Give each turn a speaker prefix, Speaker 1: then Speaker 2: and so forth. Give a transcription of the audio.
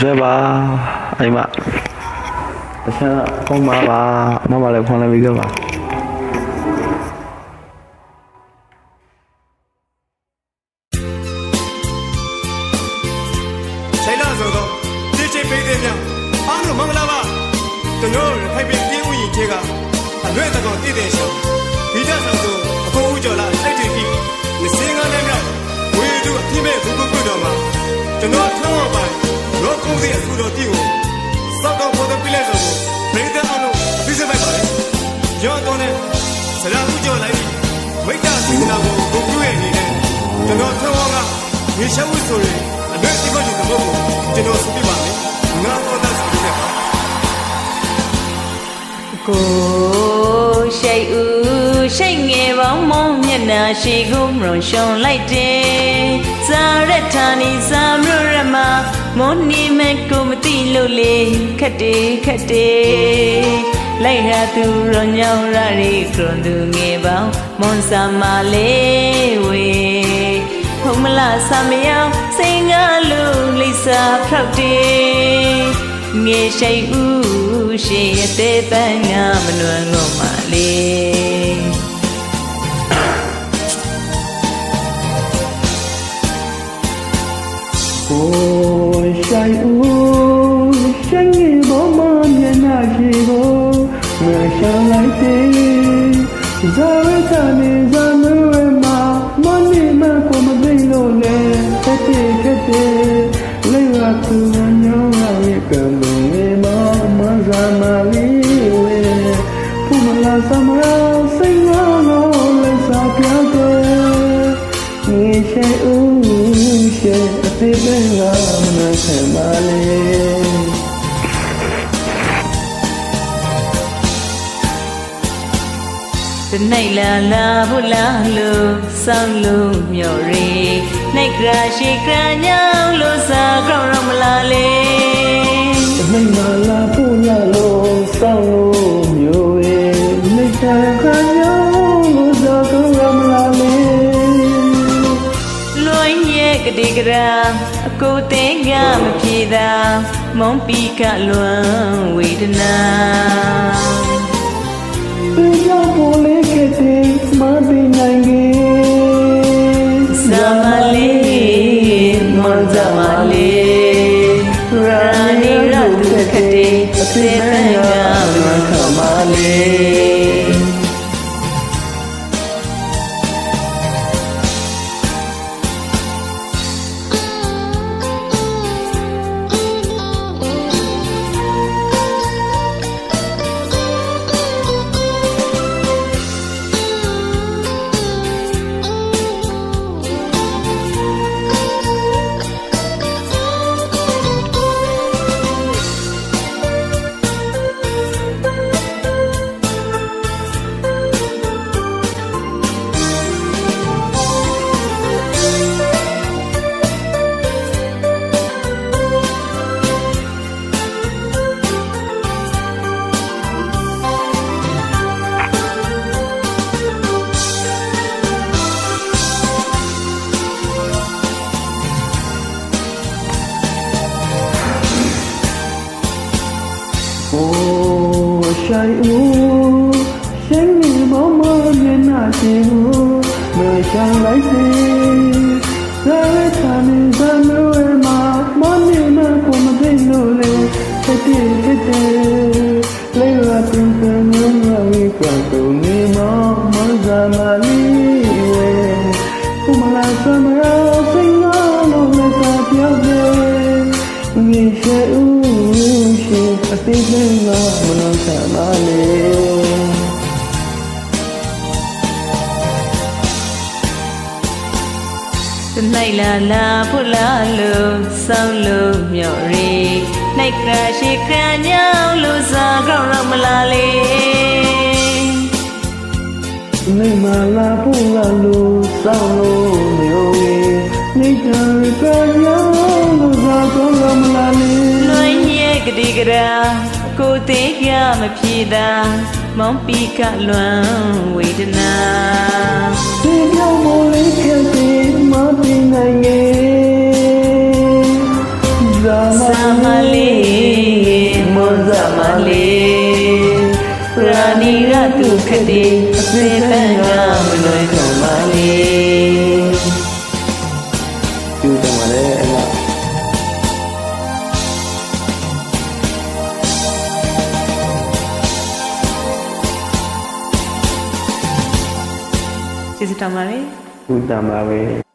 Speaker 1: ဆွဲပါအိမ်မတခြားဖုန်းပါပါမမလည်းဖုန်းလည်းပြီးခဲ့ပါ
Speaker 2: ဆိုင်လာဆိုတော့ဒီချိန်ပေးတဲ့များအားလုံးမင်္ဂလာပါကျွန်တော်ဖိုက်ပင်တင်းဦးရင်ချေကအလွဲ့တကောင်တည်တဲ့ရှောင်းဒီကြဆောင်ဆိုအဖိုးဦးကျော်လာစိုက်တင်ပြီးမစင်းကားနဲ့မြောက်ဝေသူအပြင်းမဲ့ဘုဘကွတော်မှာကျွန်တော်ထောင်းပါရောကုန်းစီအဆူတော်တီကိုစောက်တော့ပေါ်တဲ့ပြလဲဆိုဘိတ်တဲ့အောင်လို့သိစပိုက်ပါလေရောတော့နဲ့ဆရာဦးကျော်လိုက်မိတ်တာစီကနာကိုဘုပြုရဲ့နေနဲ့ကျွန်တော်ထောင်းကရေရှောက်ဝစ်ဆိုရင်အလွဲ့ဒီဘက်ဒီဘက်ကိုကျွန်တော်ဆိုပြပါမယ်ငါတော့that's it
Speaker 3: ကိုရှိတ်ဦးရှိတ်ငယ်ပေါင်းမောင်းမျက်နှာရှိကိုမရုံရှုံလိုက်တယ်ဇာရထာနီဇာမရမမွန်နီမကိုမတိလို့လေခက်တယ်လိုက်ရသူရောညောင်းရရီကရွန်သူငယ်ပေါင်းမွန်စာမလေးဝေဖုံမလားဆမယောင်စိန်ငါလူလိစာဖြောက်တယ်ငေရှိတ်ဦးရှိရတဲ့တန်ငါမနွယ်ငုံမလေး
Speaker 1: ကိုရှိုင်ဦးရှိုင်ကြီးဘောမမျက်နှာရှိကိုမရှာလိုက်တယ်ဇာဝတနေဇာမွေမှာမနီမကိုမသိလို့လေခက်တယ်လေးရသူညောင်းရကံလုံးမမဇာမလီဝေဖူမလာစမရာစိတ်ငါလို့လက်စားပြတယ်ငေရှိဦးရှိအသေးပဲငါမဆင်ပါလေ
Speaker 3: တနိုင်လာဖို့လားလို့စောင်းလို့မြော်ရီနိုင်ကရာရှိကရာညောင်းလို့စားကြောက်တော့မလားလေ
Speaker 1: တနိုင်လာဖို့လားလို့စောင်းလို့မျိုးရီနိုင်ကရာညောင်းလို့စားကြောက်တော့မလားလေ
Speaker 3: လွင်ရဲ့ကတိကရာအကိုသိကမပြေတာမုံပီကလွန်ဝေဒနာ
Speaker 1: ပြောဖို့လေးကတည်းမသိနိုင်ခင်
Speaker 3: ဇမလေးမွန်ဇမလေးရာနီရတုခတိအစေပန်ကမခမလေး
Speaker 1: ရှိုင်ဦးရှိုင်နေမောင်မမျက်နှာရှိဦးမရှာလိုက်သေးဇာဝတနေဇာမွေမှာမနီမကိုမသိလို့လေခက်တယ်လေးရသူကငုံရဝေကတုန်နေမောင်မဇာမလီဝေဖူမလာစမရာစင်ငါလို့လက်သာပြောက်တယ်ငေရှိဦးရှိအသေးသေးငါမနှောချပါလေ
Speaker 3: တနိုင်လာဖို့လားလို့စောင်းလို့မြော်ရီနိုင်ကရာရှိကရာညောင်းလို့စားကြောက်တော့မလားလေ
Speaker 1: နေမလာဖို့လားလို့စောင်းလို့မျိုးရီနေကြကညောင်းလို့စားကြောက်တော့မလားလေ
Speaker 3: လွင်ရဲ့ကတိကရာကိုသေးကမပြေတာမောင်ပီကလွန်ဝေဒနာ
Speaker 1: ဒီပြောင်းမလေးခဲ့တဲ့မသိနိုင်ငယ်
Speaker 3: ရာနီကသူခက်တယ်အစေပန်းကမလွယ်တော့ပါလေ
Speaker 1: ကျူတယ်မလဲအမ
Speaker 3: ကျေးဇူးတင်ပါတယ်
Speaker 1: ကျူတယ်ပါပဲ